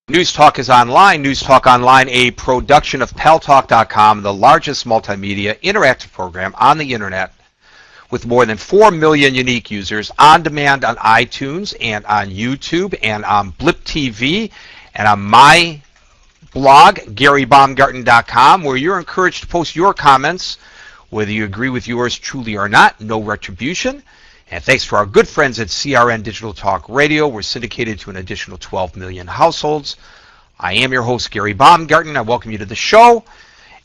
News Talk is online. News Talk Online, a production of Paltalk.com, the largest multimedia interactive program on the internet with more than 4 million unique users on demand on iTunes and on YouTube and on Blip TV and on my blog, GaryBaumgarten.com, where you're encouraged to post your comments, whether you agree with yours truly or not, no retribution. And thanks to our good friends at CRN Digital Talk Radio, we're syndicated to an additional 12 million households. I am your host, Gary Baumgarten. I welcome you to the show.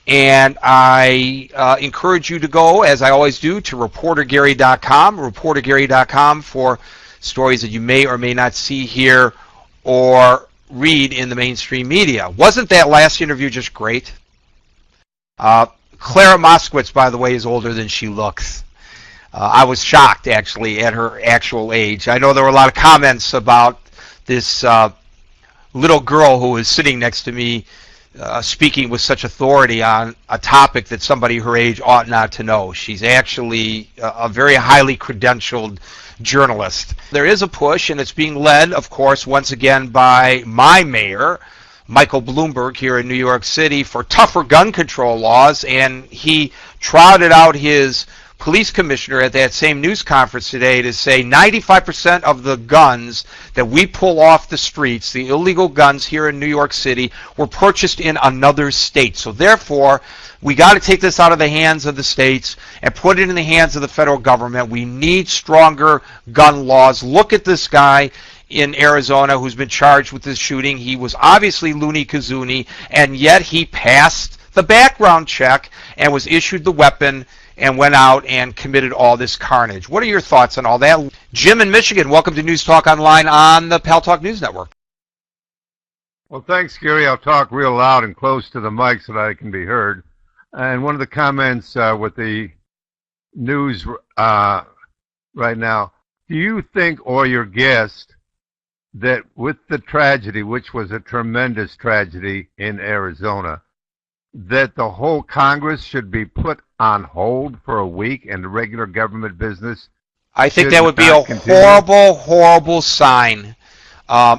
And I encourage you to go, as I always do, to reportergary.com, reportergary.com for stories that you may or may not see here or read in the mainstream media. Wasn't that last interview just great? Clara Moskowitz, by the way, is older than she looks. I was shocked, actually, at her actual age. I know there were a lot of comments about this little girl who was sitting next to me speaking with such authority on a topic that somebody her age ought not to know. She's actually a very highly credentialed journalist. There is a push, and it's being led, of course, once again by my mayor, Michael Bloomberg, here in New York City, for tougher gun control laws, and he trotted out his police commissioner at that same news conference today to say 95% of the guns that we pull off the streets, the illegal guns here in New York City, were purchased in another state. So therefore, we got to take this out of the hands of the states and put it in the hands of the federal government. We need stronger gun laws. Look at this guy in Arizona who's been charged with this shooting. He was obviously loony kazoonie, and yet he passed the background check and was issued the weapon and went out and committed all this carnage. What are your thoughts on all that? Jim in Michigan, welcome to News Talk Online on the Paltalk News Network. Well, thanks, Gary. I'll talk real loud and close to the mic so that I can be heard. And one of the comments with the news right now, do you think, or your guest, that with the tragedy, which was a tremendous tragedy in Arizona, that the whole Congress should be put on hold for a week and the regular government business? I think that would be a horrible, horrible sign.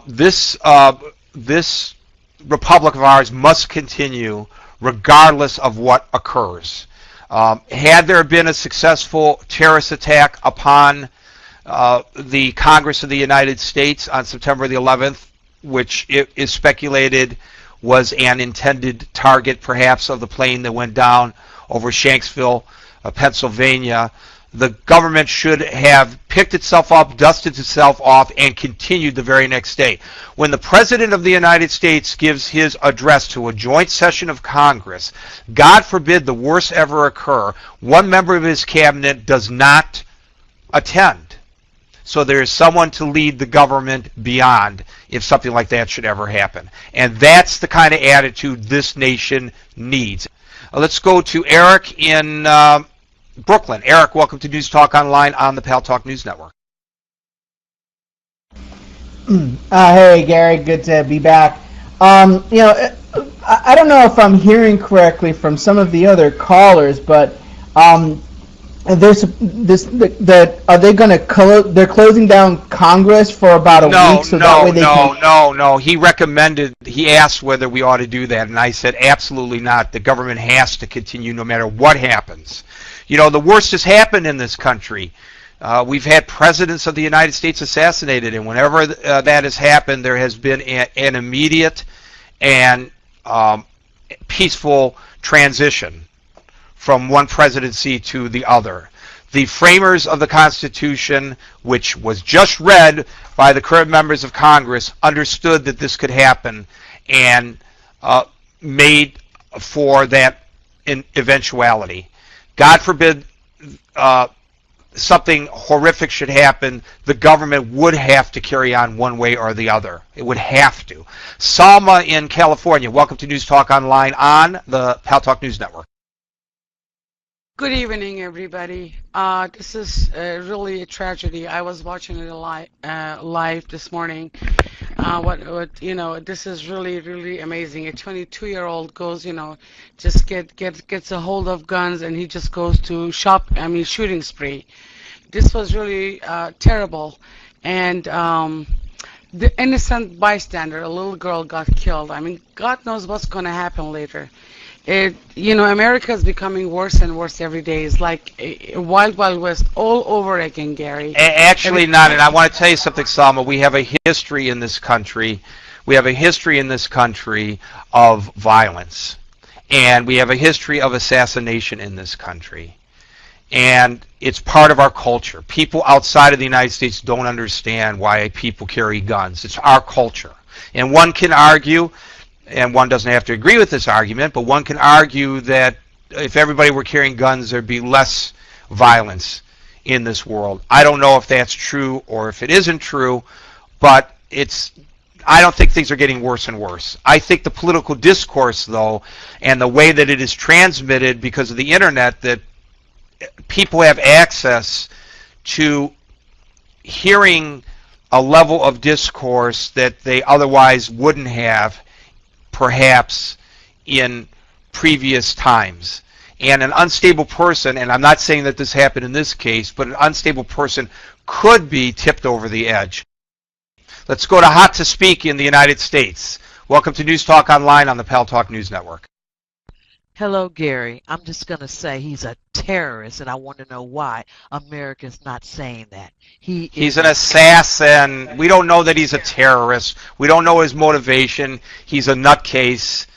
This republic of ours must continue regardless of what occurs. Had there been a successful terrorist attack upon the Congress of the United States on September the 11th, which it is speculated was an intended target, perhaps, of the plane that went down over Shanksville, Pennsylvania, the government should have picked itself up, dusted itself off, and continued the very next day. When the President of the United States gives his address to a joint session of Congress, God forbid the worst ever occur, one member of his cabinet does not attend. So there is someone to lead the government beyond if something like that should ever happen. And that's the kind of attitude this nation needs. Let's go to Eric in Brooklyn. Eric, welcome to News Talk Online on the Paltalk News Network. Hey, Gary, good to be back. I don't know if I'm hearing correctly from some of the other callers, but are they going to they're closing down Congress for about a week so that way they can... No. He asked whether we ought to do that, and I said absolutely not. The government has to continue no matter what happens. You know, the worst has happened in this country. We've had presidents of the United States assassinated, and whenever that has happened, there has been an immediate and peaceful transition from one presidency to the other. The framers of the Constitution, which was just read by the current members of Congress, understood that this could happen and made for that eventuality. God forbid something horrific should happen, the government would have to carry on one way or the other. It would have to. Salma in California, welcome to News Talk Online on the Paltalk News Network. Good evening, everybody. This is really a tragedy. I was watching it live this morning. This is really amazing. A 22-year-old goes, just gets a hold of guns, and he just goes to shooting spree. This was really terrible, and the innocent bystander, a little girl, got killed. I mean, God knows what's going to happen later. America is becoming worse and worse every day. It's like a wild, wild west all over again, Gary. Actually not, and I want to tell you something, Salma. We have a history in this country. We have a history in this country of violence, and we have a history of assassination in this country. And it's part of our culture. People outside of the United States don't understand why people carry guns. It's our culture. And one can argue, and one doesn't have to agree with this argument, but one can argue that if everybody were carrying guns, there'd be less violence in this world. I don't know if that's true or if it isn't true, but I don't think things are getting worse and worse. I think the political discourse, though, and the way that it is transmitted because of the internet, that people have access to hearing a level of discourse that they otherwise wouldn't have, perhaps, in previous times. And an unstable person, and I'm not saying that this happened in this case, but an unstable person could be tipped over the edge. Let's go to Hot to Speak in the United States. Welcome to News Talk Online on the Paltalk News Network. Hello, Gary. I'm just going to say he's a terrorist, and I want to know why America's not saying that. He's an assassin. We don't know that he's a terrorist. We don't know his motivation. He's a nutcase.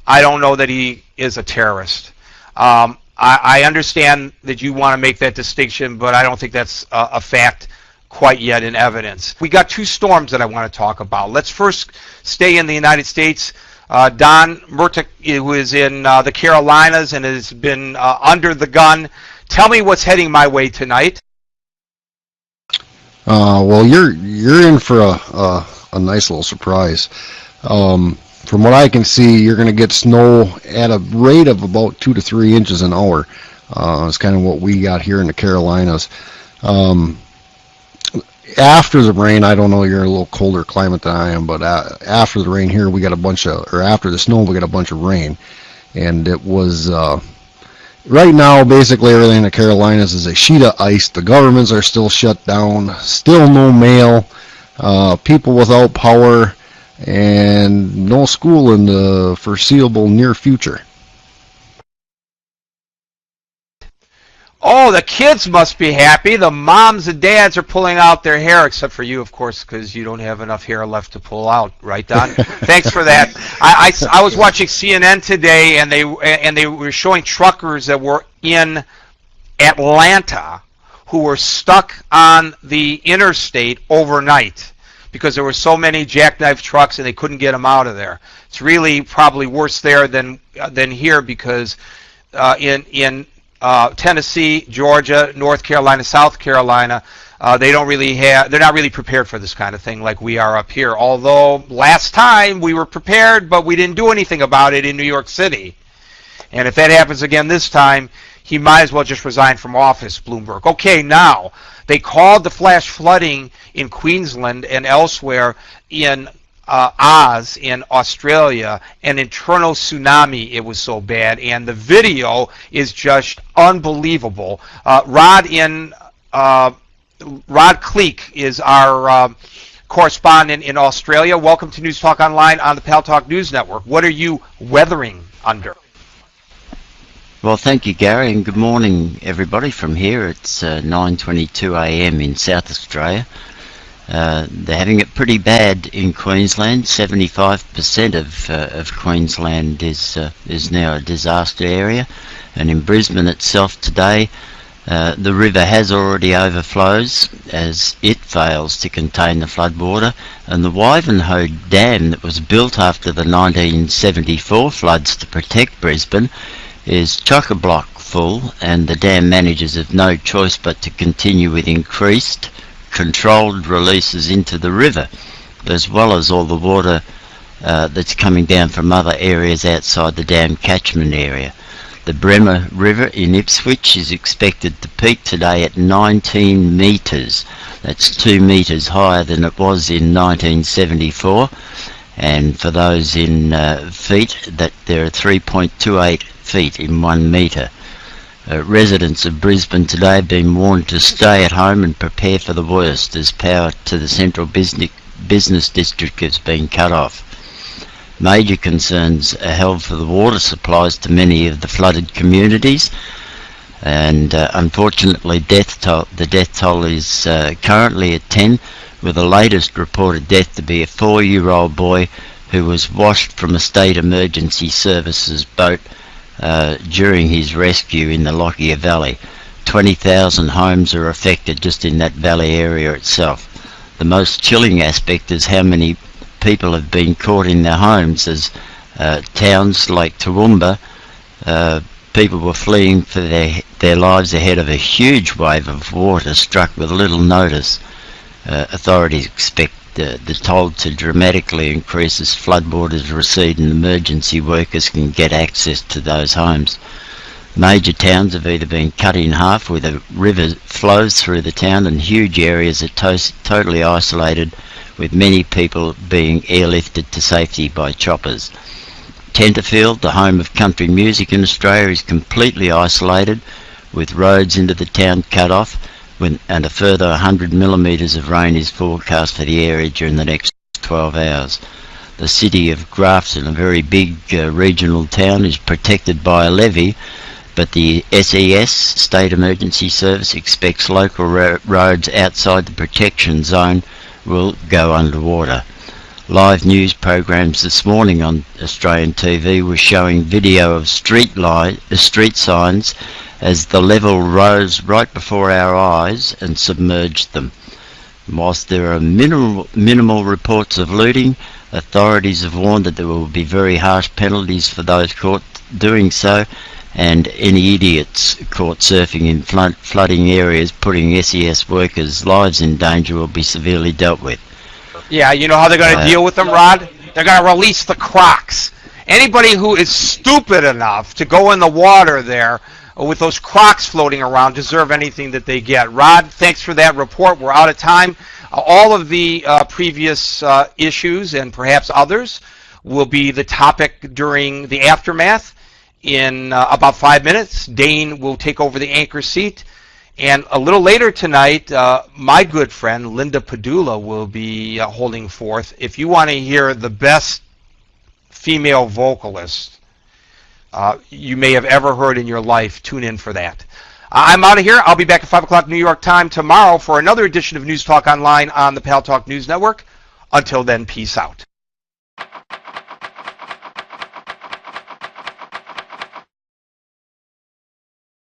I don't know that he is a terrorist. I understand that you want to make that distinction, but I don't think that's a fact quite yet in evidence. We got two storms that I want to talk about. Let's first stay in the United States. Don Murtick, who is in the Carolinas and has been under the gun. Tell me what's heading my way tonight. Well, you're in for a nice little surprise. From what I can see, you're going to get snow at a rate of about 2 to 3 inches an hour. It's kind of what we got here in the Carolinas. After the rain, I don't know, you're in a little colder climate than I am, but after the rain here, we got after the snow, we got a bunch of rain. And it was, right now, basically everything in the Carolinas is a sheet of ice. The governments are still shut down, still no mail, people without power, and no school in the foreseeable near future. Oh, the kids must be happy. The moms and dads are pulling out their hair, except for you, of course, because you don't have enough hair left to pull out, right, Don? Thanks for that. I was watching CNN today, and they were showing truckers that were in Atlanta who were stuck on the interstate overnight because there were so many jackknife trucks and they couldn't get them out of there. It's really probably worse there than here because in Tennessee, Georgia, North Carolina, South Carolina, they're not really prepared for this kind of thing like we are up here. Although last time we were prepared, but we didn't do anything about it in New York City. And if that happens again this time, he might as well just resign from office, Bloomberg. Okay, now, they called the flash flooding in Queensland and elsewhere in Oz in Australia an internal tsunami. It was so bad, and the video is just unbelievable. Rod Cleek is our correspondent in Australia. Welcome to News Talk Online on the Paltalk News Network. What are you weathering under? Well, thank you, Gary, and good morning, everybody. From here, it's 9:22 a.m. in South Australia. They're having it pretty bad in Queensland. 75% of Queensland is now a disaster area, and in Brisbane itself today, the river has already overflows as it fails to contain the floodwater, and the Wivenhoe Dam that was built after the 1974 floods to protect Brisbane is chock-a-block full, and the dam managers have no choice but to continue with increased controlled releases into the river, as well as all the water that's coming down from other areas outside the dam catchment area. The Bremer River in Ipswich is expected to peak today at 19 metres. That's 2 metres higher than it was in 1974. And for those in feet, that there are 3.28 feet in 1 metre. Residents of Brisbane today have been warned to stay at home and prepare for the worst as power to the central business district has been cut off. Major concerns are held for the water supplies to many of the flooded communities, and unfortunately the death toll is currently at 10, with the latest reported death to be a 4-year-old boy who was washed from a state emergency services boat during his rescue in the Lockyer Valley. 20,000 homes are affected just in that valley area itself. The most chilling aspect is how many people have been caught in their homes, as towns like Toowoomba, people were fleeing for their lives ahead of a huge wave of water struck with little notice. Authorities expect the toll to dramatically increase as floodwaters recede and emergency workers can get access to those homes. Major towns have either been cut in half, with a river flows through the town, and huge areas are totally isolated, with many people being airlifted to safety by choppers. Tenterfield, the home of country music in Australia, is completely isolated, with roads into the town cut off, and a further 100 millimetres of rain is forecast for the area during the next 12 hours. The city of Grafton, a very big regional town, is protected by a levee, but the SES, State Emergency Service, expects local roads outside the protection zone will go underwater. Live news programs this morning on Australian TV were showing video of street signs as the level rose right before our eyes and submerged them. Whilst there are minimal reports of looting, authorities have warned that there will be very harsh penalties for those caught doing so, and any idiots caught surfing in flooding areas putting SES workers' lives in danger will be severely dealt with. Yeah, you know how they're going to deal with them, Rod? They're going to release the Crocs. Anybody who is stupid enough to go in the water there with those Crocs floating around deserve anything that they get. Rod, thanks for that report. We're out of time. All of the previous issues and perhaps others will be the topic during the aftermath. In about 5 minutes, Dane will take over the anchor seat. And a little later tonight, my good friend Linda Padula will be holding forth. If you want to hear the best female vocalist you may have ever heard in your life, tune in for that. I'm out of here. I'll be back at 5 o'clock New York time tomorrow for another edition of News Talk Online on the Paltalk News Network. Until then, peace out.